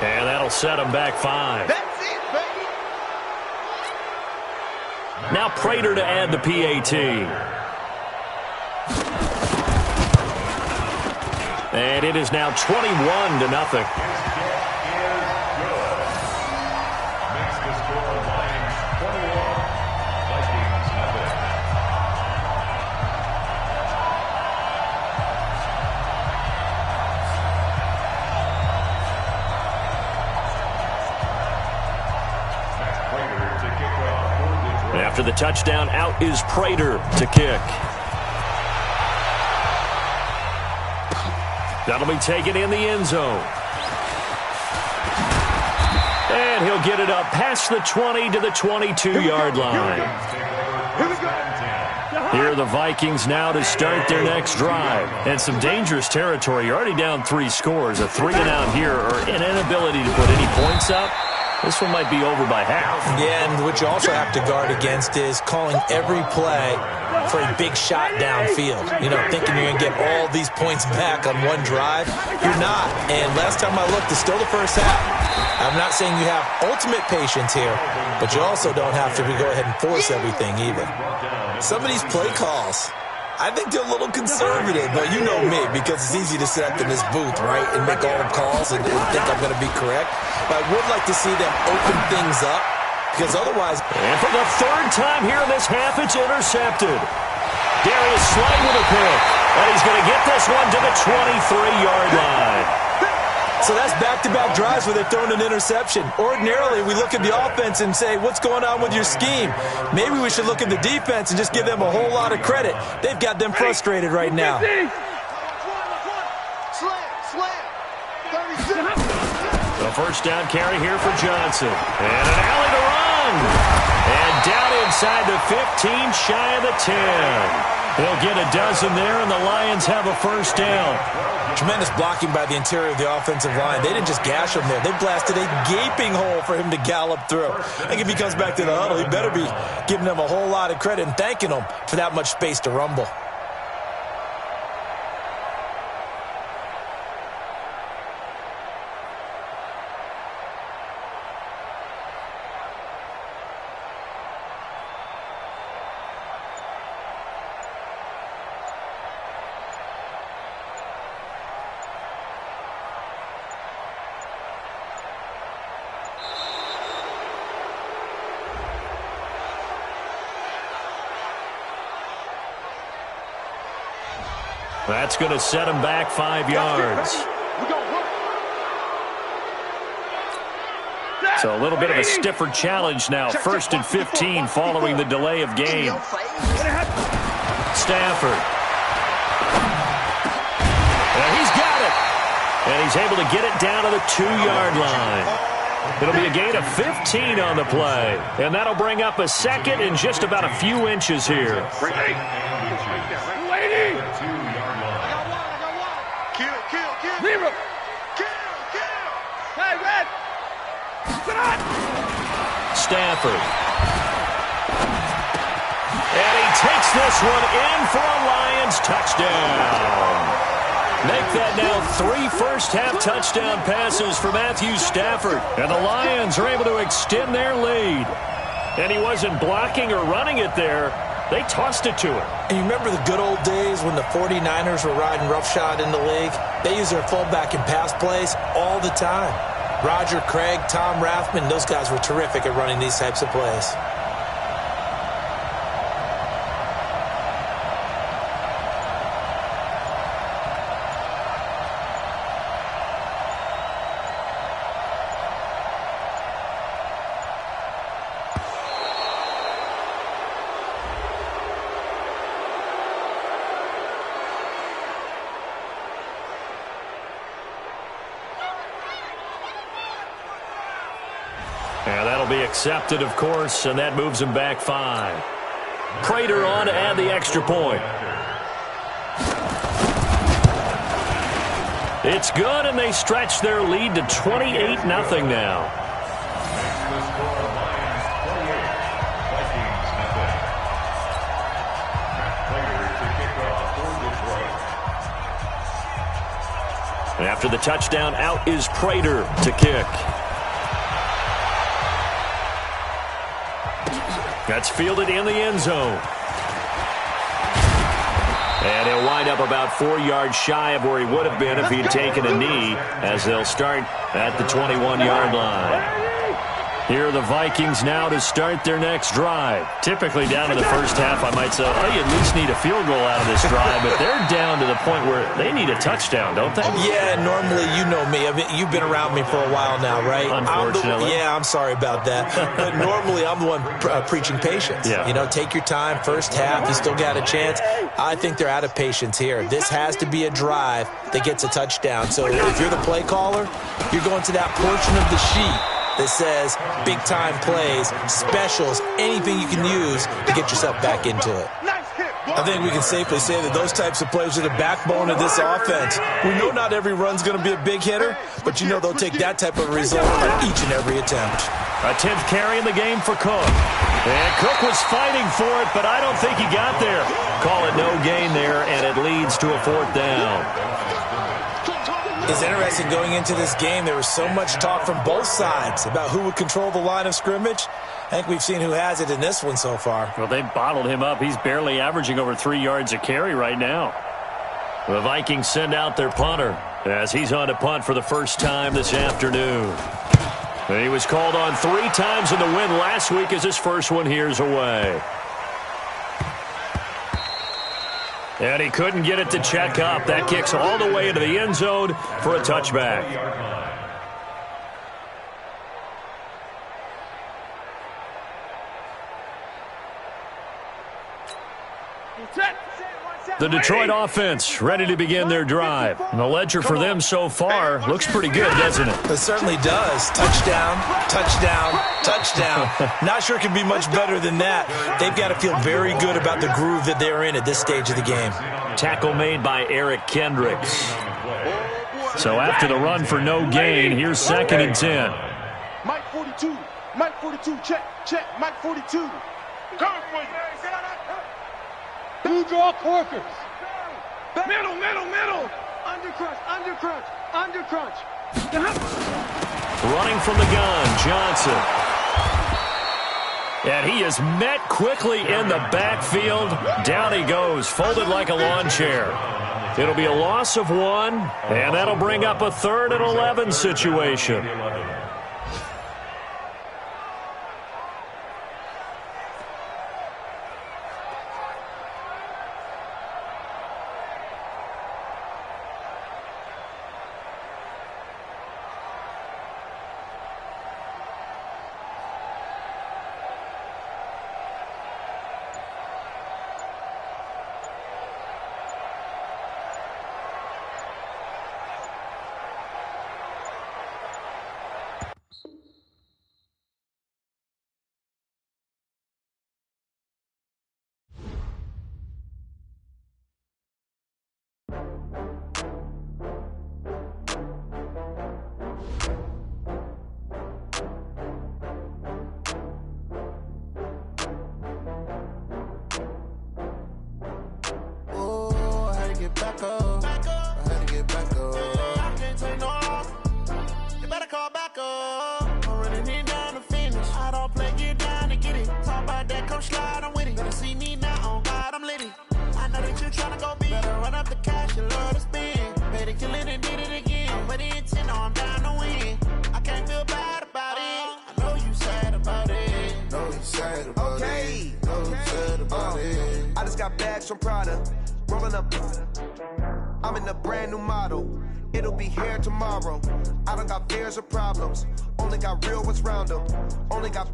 And that'll set them back 5. That's it, baby. Now Prater to add the PAT. And it is now 21-0. After the touchdown, out is Prater to kick. That'll be taken in the end zone. And he'll get it up past the 20 to the 22-yard line. Here are the Vikings now to start their next drive. And some dangerous territory. You're already down 3 scores. A 3-and-out here or an inability to put any points up. This one might be over by half. Yeah, and what you also have to guard against is calling every play for a big shot downfield. You know, thinking you're going to get all these points back on one drive. You're not. And last time I looked, it's still the first half. I'm not saying you have ultimate patience here, but you also don't have to go ahead and force everything either. Some of these play calls, I think they're a little conservative, but you know me, because it's easy to sit up in this booth, right, and make all the calls and think I'm going to be correct. But I would like to see them open things up, because otherwise... And for the 3rd time here in this half, it's intercepted. Darius Slay with a pick, and he's going to get this one to the 23-yard line. So that's back-to-back drives where they're throwing an interception. Ordinarily, we look at the offense and say, what's going on with your scheme? Maybe we should look at the defense and just give them a whole lot of credit. They've got them frustrated right now. The first down carry here for Johnson. And an alley to run. And down inside the 15, shy of the 10. They'll get a dozen there, and the Lions have a first down. Tremendous blocking by the interior of the offensive line. They didn't just gash him there. They blasted a gaping hole for him to gallop through. I think if he comes back to the huddle, he better be giving them a whole lot of credit and thanking them for that much space to rumble. That's going to set him back 5 yards. So a little bit of a stiffer challenge now. 1st and 15 following the delay of game. Stafford. And he's got it. And he's able to get it down to the 2-yard line. It'll be a gain of 15 on the play. And that'll bring up a second and just about a few inches here. Zero. Kill. Hey, Red. Stafford. And he takes this one in for a Lions touchdown. Make that now 3 first-half touchdown passes for Matthew Stafford. And the Lions are able to extend their lead. And he wasn't blocking or running it there. They tossed it to him. And you remember the good old days when the 49ers were riding roughshod in the league? They used their fullback in pass plays all the time. Roger Craig, Tom Rathman, those guys were terrific at running these types of plays. And that'll be accepted, of course, and that moves him back 5. Prater on to add the extra point. It's good, and they stretch their lead to 28-0 now. And after the touchdown, out is Prater to kick. That's fielded in the end zone. And he'll wind up about 4 yards shy of where he would have been if he'd taken a knee, as they'll start at the 21-yard line. Here are the Vikings now to start their next drive. Typically down to the first half, I might say, oh, you at least need a field goal out of this drive, but they're down to the point where they need a touchdown, don't they? Yeah, normally, you know me. I mean, you've been around me for a while now, right? Unfortunately. I'm sorry about that. But normally, I'm the one preaching patience. Yeah. You know, take your time. First half, you still got a chance. I think they're out of patience here. This has to be a drive that gets a touchdown. So if you're the play caller, you're going to that portion of the sheet that says big-time plays, specials, anything you can use to get yourself back into it. I think we can safely say that those types of plays are the backbone of this offense. We know not every run's going to be a big hitter, but you know they'll take that type of result on each and every attempt. A 10th carry in the game for Cook. And Cook was fighting for it, but I don't think he got there. Call it no gain there, and it leads to a 4th down. It's interesting going into this game. There was so much talk from both sides about who would control the line of scrimmage. I think we've seen who has it in this one so far. Well, they bottled him up. He's barely averaging over 3 yards a carry right now. The Vikings send out their punter as he's on to punt for the first time this afternoon. And he was called on 3 times in the win last week as his first one here's away. And he couldn't get it to check up. That kicks all the way into the end zone for a touchback. The Detroit offense ready to begin their drive. And the ledger for them so far looks pretty good, doesn't it? It certainly does. Touchdown, touchdown, touchdown. Not sure it can be much better than that. They've got to feel very good about the groove that they're in at this stage of the game. Tackle made by Eric Kendricks. So after the run for no gain, here's 2nd and 10. Mike 42. Mike 42. Check. Mike 42. Coming for you. Two draw corkers. Middle. Undercrunch. Running from the gun, Johnson. And he is met quickly in the backfield. Down he goes, folded like a lawn chair. It'll be a loss of 1, and that'll bring up a 3rd and 11 situation. From Prada, rolling up. I'm in a brand new model. It'll be here tomorrow. I don't got fears or problems. Only got real ones round them. Only got